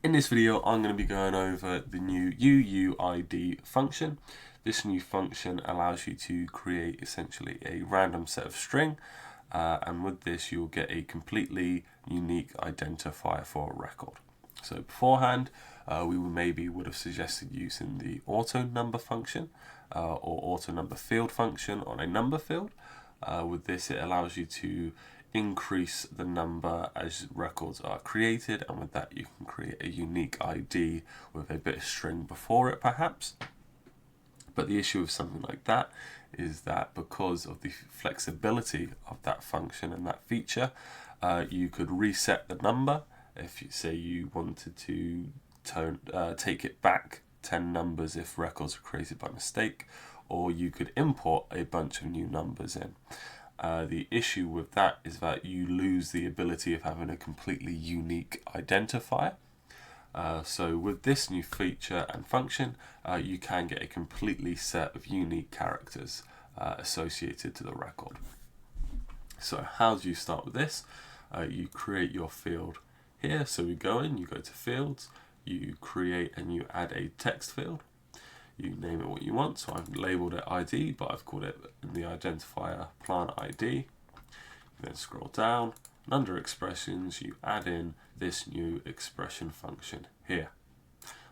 In this video, I'm going to be going over the new uuid function. This new function allows you to create essentially a random set of string, and with this you'll get a completely unique identifier for a record. So beforehand, we would have suggested using the auto number function or auto number field function on a number field. With this, it allows you to increase the number as records are created, and with that you can create a unique ID with a bit of string before it perhaps. But the issue with something like that is that because of the flexibility of that function and that feature, you could reset the number. If you say you wanted to take it back 10 numbers if records are created by mistake, or you could import a bunch of new numbers in. The issue with that is that you lose the ability of having a completely unique identifier. So with this new feature and function, you can get a completely set of unique characters associated to the record. So how do you start with this? You create your field here. So we go in, you go to fields, you create and you add a text field. You name it what you want, so I've labeled it ID, but I've called it in the identifier plant ID. You then scroll down, and under expressions, you add in this new expression function here.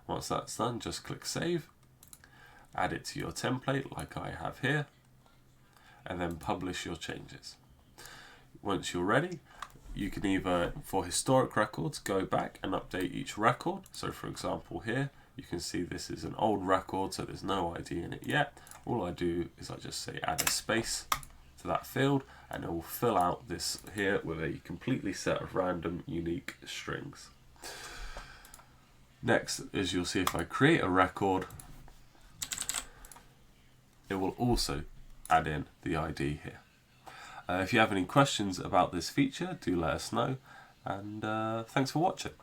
Once that's done, just click save, add it to your template like I have here, and then publish your changes. Once you're ready, you can either, for historic records, go back and update each record. So for example here, you can see this is an old record, so there's no ID in it yet. All I do is I just say add a space to that field, and it will fill out this here with a completely set of random unique strings. Next, as you'll see, if I create a record, it will also add in the ID here. If you have any questions about this feature, do let us know, and thanks for watching.